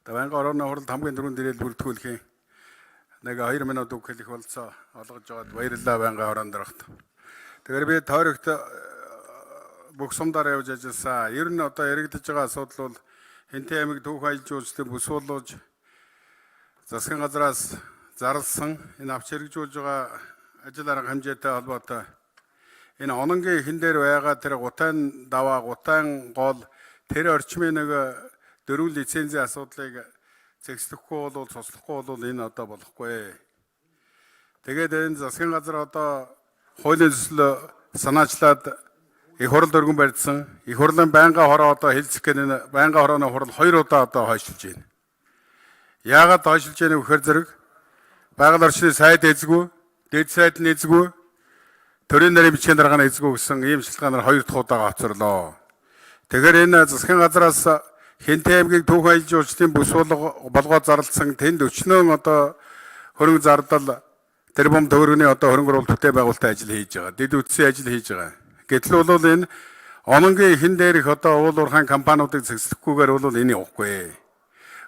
Байнгын орооны хуралд хамгийн түрүүнд ирээд бүртгүүлэх нэг 2 минут үг хэлэх болцоо олгож байгаад баярлалаа байнгын ороонд дарахт. Тэгэхээр би тойрогт бүх сумдаар явж ажилласан. Ер нь одоо яригдж байгаа асуудал бол Хинтээ аймаг түүх аялал жуулчлалын бүс болооч засгийн газраас зарласан энэ авч хэрэгжүүлж байгаа ажил арга хэмжээтэй холбоотой энэ ононгийн хэн дээр байгаа тэр гутайн даваа гутайн гол тэр орчмын нэг дөрвөн лицензийн асуудлыг зэгслэхгүй бол цуслахгүй бол энэ одоо болохгүй. Тэгээд энэ засгийн газар одоо хуулийн төсөл санаачлаад их хурал дөргөн барьдсан. Их хурлын байнгын хороо одоо хэлцэх гэнэ байнгын хорооны хурал 2 удаа одоо хойшилж байна. Яагаад хойшилж байгааг вөхөр зэрэг байгаль орчны сайд эзгүй, дэд сайд нь эзгүй, төрийн нарийн бичгийн даргааны эзгүй гэсэн ийм шалтгаанаар 2 дахь удаа авцарлоо. Тэгэхээр энэ засгийн газраас Хинтээ аймгийг түүх аялал жуулчлалын бүс болгоод зарласан тэнд өчнөө одоо хөрөнгө зардал тэрбум төгрөгийн одоо хөрөнгө оруулалт төтэй байгуулалтын ажил хийж байгаа. Дэд үтсийн ажил хийж байгаа. Гэтэл бол энэ ононгийн хэн дээрх одоо уул уурхайн компаниудыг зэгслэхгүйгээр бол энэ явахгүй.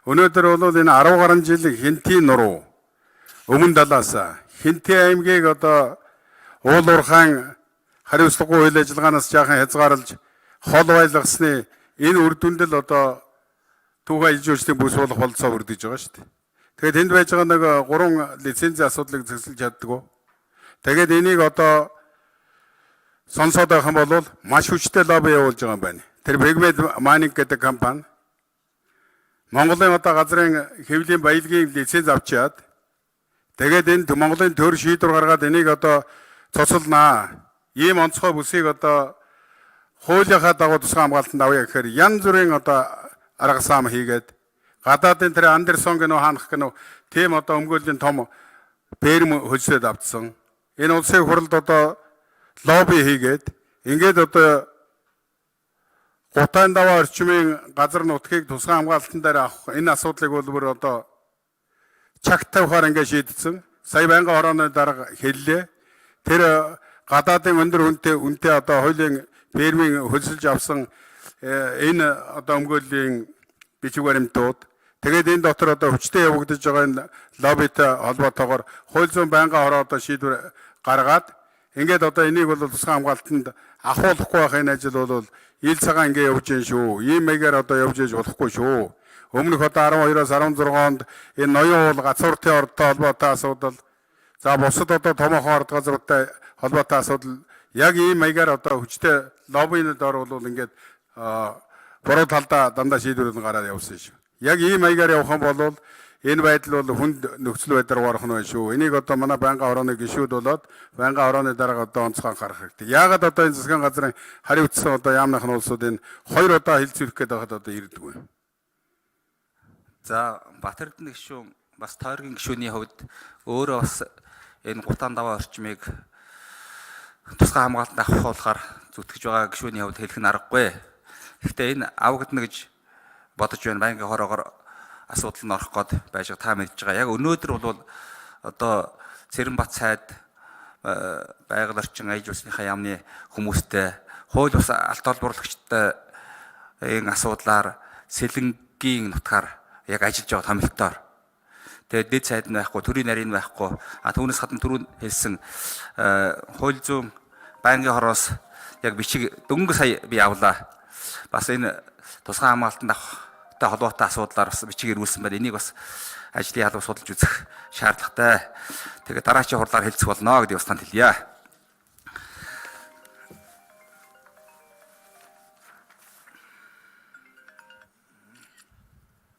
Өнөөдөр бол энэ 10 гаруй жил Хинтийн нуруу өмнө талаас Хинтээ аймгийг одоо уул уурхайн хариуцлагагүй үйл ажиллагаанаас жаахан хязгаарлаж хол байлгасны энэ үр дүндэл одоо түүх аялал жуулчлалын бүс болох болцоо бүрдэж байгаа шүү дээ. Тэгээд энд байж байгаа нэг 3 лицензийн асуудлыг зэгсэлж чаддгүй. Тэгээд энийг одоо сонсоод байх юм бол маш хүчтэй лобби явуулж байгаа юм байна. Тэр Pigment Mining гэдэг компани Монголын одоо газрын хэвлийн баялагын лиценз авчиад тэгээд энд Монголын төр шийдвэр гаргаад энийг одоо цуцлнаа. Ийм онцгой бүсийг одоо хуулийнхаа дагуу тусгай хамгаалтанд авъя гэхээр янз бүрийн одоо арга сам хийгээд гадаадын тэр Андерсон гэнэ хаанах гэнэ тийм одоо өмгөөлийн том ферм хөлсөд авцсан. Энэ улсын хурлд одоо лобби хийгээд ингээд одоо гутайн даваа орчмын газар нутгийг тусгай хамгаалтан дээр авах энэ асуудлыг бол бүр одоо чагтай ухаар ингээд шийдсэн. Сая байнгын хорооны дарга хэллээ. Тэр гадаадын өндөр үнэтэй одоо хуулийн фермийн хөлсөлж авсан энэ одоо өмгөөлийн бичиг баримтууд тэгээд энэ дотор одоо хүчтэй явагдаж байгаа энэ лоббитэй холбоотойгоор хууль зүйн байнгын хороо одоо шийдвэр гаргаад ингээд одоо энийг бол тусгай хамгаалтанд ахуулахгүй байх энэ ажил бол ил цагаан ингээд явж гин шүү. Ийм маягаар одоо явж иж болохгүй шүү. Өмнөх одоо 12-оос 16 онд энэ ноён уул гацууртын ордтой холбоотой асуудал за бусад одоо томоохон орд газруудтай холбоотой асуудал яг ийм маягаар одоо хүчтэй лоббинууд орвол ингээд буруу талдаа дандаа шийдвэрүүд гараад явсан шүү. Яг ийм маягаар явах юм бол энэ байдал бол хүнд нөхцөл байдлаар орох нь байна шүү. Энийг одоо манай байнгын хорооны гишүүд болоод байнгын хорооны дарга одоо онцгой анхаарах хэрэгтэй. Яагаад одоо энэ засгийн газрын хариуцсан одоо яамных нь улсууд энэ 2 удаа хилцүүлэх гээд байхад одоо ирдэг вэ? За Батэрдэн гишүүн бас тойргийн гишүүний хувьд өөрөө бас энэ гутаан даваа орчмыг тусгай хамгаалтанд авахулахаар зүтгэж байгаа гишүүний хувьд хэлэх нь аргагүй. Гэхдээ энэ авагдана гэж бодож байна. Байнгын хороогоор асуудал нь орох гээд байж байгаа та мэдж байгаа. Яг өнөөдөр бол одоо Цэрэнбат сайд байгаль орчин аялал жуулчлалынхаа яамны хүмүүстэй хууль бус алт олборлогчтой энэ асуудлаар сэлэнгийн нутгаар яг ажиллаж байгаа томилтоор. Тэгээд дэд сайд нь байхгүй, төрийн нарийн байхгүй. Түүнээс гадна түрүүн хэлсэн хууль зүйн байнгын хороос яг бичиг 4 сая би авлаа. Бас энэ тусгай хамгаалтанд авахтай холбоотой асуудлаар бас бичиг ирүүлсэн байна. Энийг бас ажлын алба судалж үзэх шаардлагатай. Тэгээд дараачийн хурлаар хэлцэх болно гэдгийг бас танд хэлье.